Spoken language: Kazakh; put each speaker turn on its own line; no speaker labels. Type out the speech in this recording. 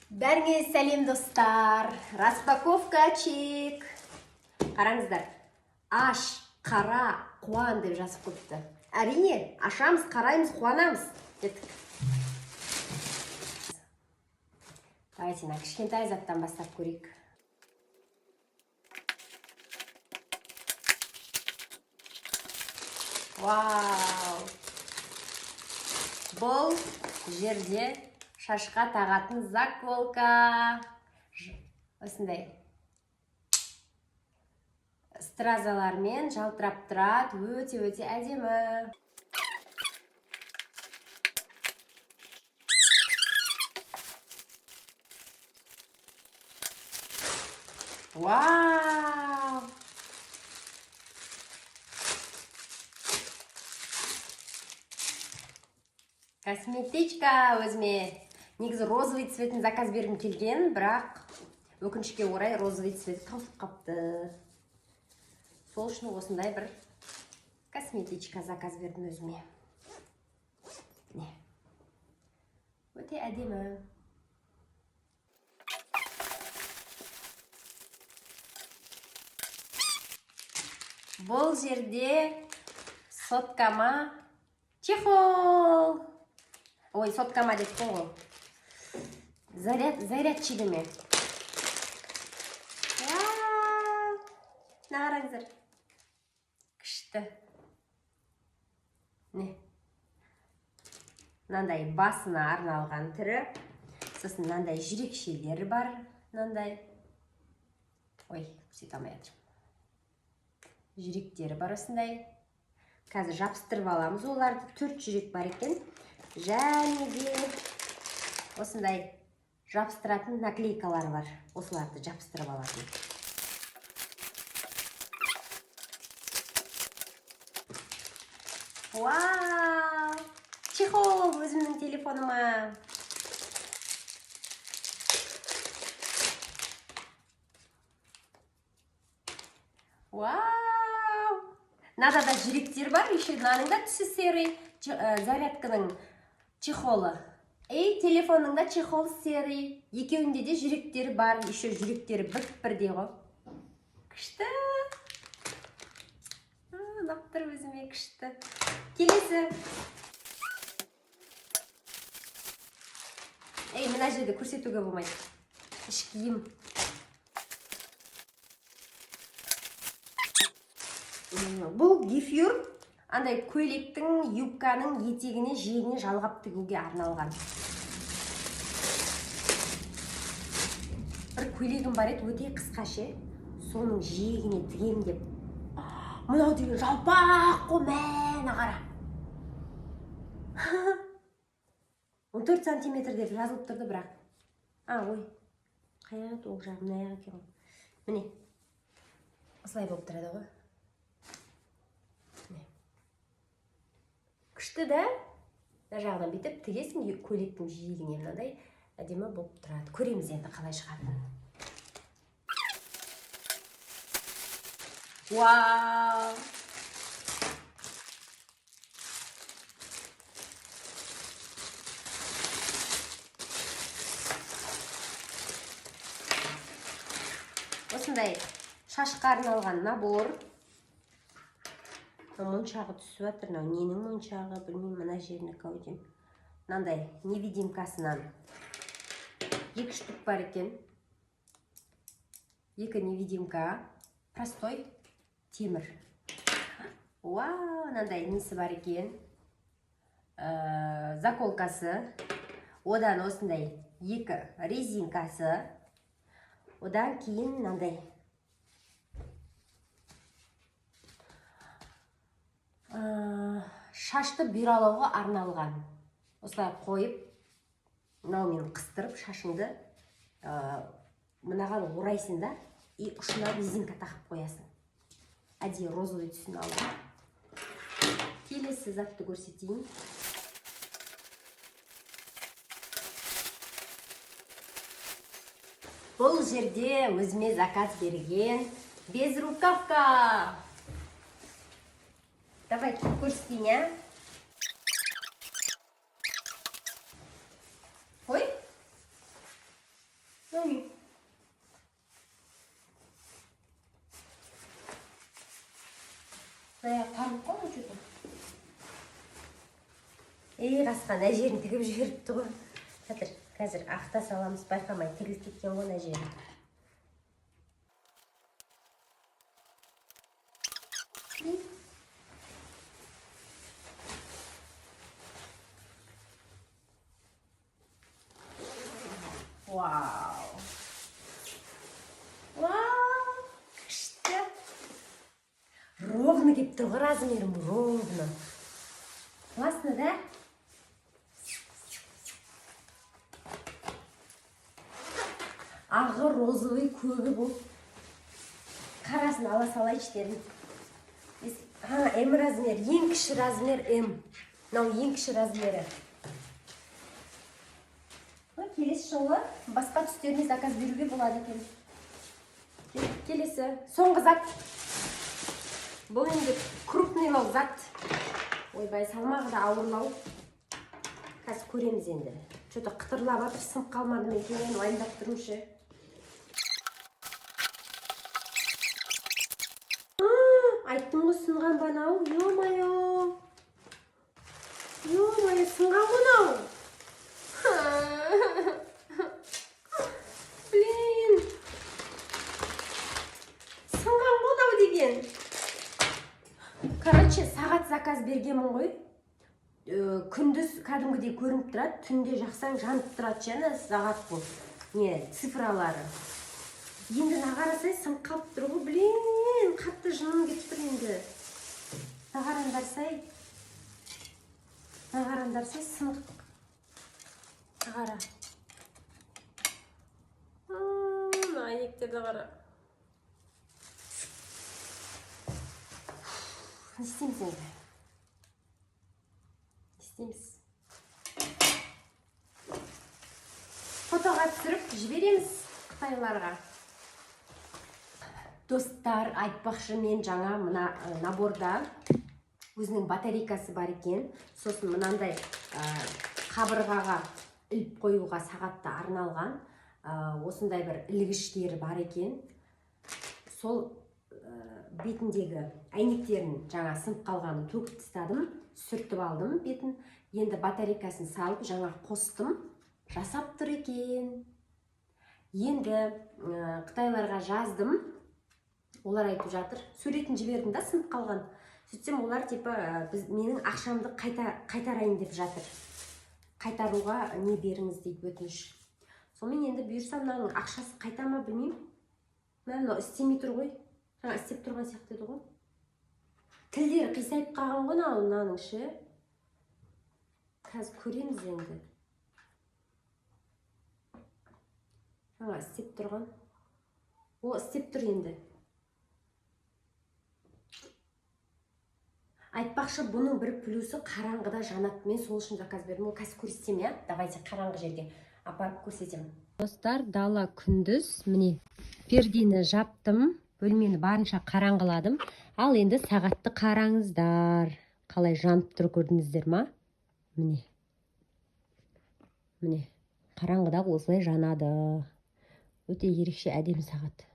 Бәріңе сәлем достар. Распаковка чек. Қараңыздар. Аш, қара, қуан деп жазып қойыпты. Әрине, ашамыз, қараймыз, қуанамыз. Дедік. Давайте на кішкентай заттан бастап көрейік. Вау! Бұл жерде шашқа тағатын заколка. Осындай стразалармен жалтырап тұрады, өте әдемі. Вау! Косметичка өзіме. Негізі розовый цветін заказ бергім келген, бірақ өкінішке орай розовый цвет таусылып қапты. Сол үшін осындай бір косметичка заказ бердім өзіме. Өте әдемі. Бұл жерде соткама чехол. Ой, соткама деп қойғыл. Зарядчи деме. Қараңыздар. Күшті. Мынандай басына арналған түрі. Сосын мынандай жүрекшелері бар. Мынандай. Ой, көрсете алмай жатырмын. Жүректері бар осындай. Қазір жабыстырып аламыз. Оларды 4 жүрек бар екен. Және де осындай жабыстыратын наклейкалар бар. Осыларды жабыстырып алатын. Вау! Чехол өзімнің телефоныма. Вау! Надада жүректер бар, еще мынаның да түсі серый, зарядканың чехолы. Телефонның да чехол серый. Екеуінде де жүректері бар, еще жүректері бірдей ғой. Күшті. Наптыр өзіме күшті. Келесі. Мына жерде көрсетуге болмайды. Іш киім. Бұл гифюр, андай көйлектің, юбканың етегіне, жиегіне жалғап тігуге арналған. Бір көйлегім бар еді, өте қысқаша, соның жиегіне тігем деп. Мынау деген жалпақ қой, мәні қара. 14 сантиметр деп жазылып тұрды бірақ. Ой, қайрат ол жағын аяғы екен. Міне, осылай болып тұрады ғой. Күшті да, жағынан бетіп тігесің көйлектің жиегіне мынандай әдемі болып тұрады. Көреміз енді қалай шығатынын. Вау! Осындай шашқа арналған набор. Моншағы түсіп жатыр. Ненің моншағы, білмеймін, мына жеріне көудем. Мынандай невидимкасынан 2 штук бар екен. 2 невидимка. Простой темір. Вау, мынандай несі бар екен. Заколкасы. Одан осындай 2 резинкасы. Одан кейін мынандай шашты бүйралауға арналған. Осылай қойып, мынаумен қыстырып шашыңды мынаған орайсың да, ұшына резинка тақып қоясың. Әдейі розовый түсін алды. Келесі затты көрсетейін. Бұл жерде өзіме заказ берген безрукавка. Давайте көрсетейін, Ой, Қасқан әжерін тігіп жіберіпті ғой. Қазір ақта саламыз, байқамай тігіліп кеткен ғой әжерін. Вау! Вау! Күшті! Ровно келіп тұр, размерім ровно. Классно, да? Ағы розовый көгі бұл. Қарасын ала салайшы дедім. М размер, ең кіші размер М. Мынау ең кіші размері. Келесі жолы басқа түстеріне заказ беруге болады екен. Келесі, соңғы зат. Бұл енді крупныйлау зат. Ойбай, салмағы да ауырлау. Қазір көреміз енді. Что-то қытырлап атыр, сынып қалмады ма екен, уайымдап тұрмшы. Айттым ғой сынған банау. Ё-майо. Ё-майо, сынған банау. Блин. Сынған банау деген. Короче, сағат заказ бергенмін ғой. Күндіз кәдімгідей көрініп тұрады, түнде жақсаң жанып тұрады және сағат бұл. Не, цифралары. Енді нағарасай сынып қалып тұр ғой. Блин, қатты жыным кетіп тұр енді. Нағарандарсай сынып. Қара. Айнектерді қара. Не істейміз енді? Не істейміз? Фотоға түсіріп жібереміз қытайларға. Достар, айтпақшы, мен жаңа мына наборда өзінің батарейкасы бар екен. Сосын мынандай қабырғаға іліп қоюға сағатта арналған осындай бір ілгіштері бар екен. Сол бетіндегі әйнектерін жаңа сынып қалғанын төгіп тастадым, сүртіп алдым бетін. Енді батарейкасын салып жаңа қостым, жасап тұр екен. Енді қытайларға жаздым. Олар айтып жатыр, суретін жібердім да, сынып қалған. Сөйтсем олар типа менің ақшамды қайтарайын деп жатыр. Қайтаруға не беріңіз дейді, өтініш. Сонымен енді бұйырсам мынаның ақшасы қайта ма білмеймін. Мынау істемей тұр ғой. Жаңа істеп тұрған сияқты еді ғой. Тілдері қисайып қалған ғой мынаның ше. Қазір көреміз енді. Жаңа істеп тұрған. О, істеп тұр енді. Айтпақшы, бұның бір плюсы қараңғыда жанады. Мен сол үшін заказ бердім. Ол қазір көрсетем, я? Давайте қараңғы жерге апарып көрсетем. Достар, дала күндіз, міне, пердені жаптым, бөлмені барынша қараңғыладым. Ал енді сағатты қараңыздар. Қалай жанып тұр, көрдіңіздер ма? Міне. Міне, қараңғыда осылай жанады. Өте ерекше әдемі сағат.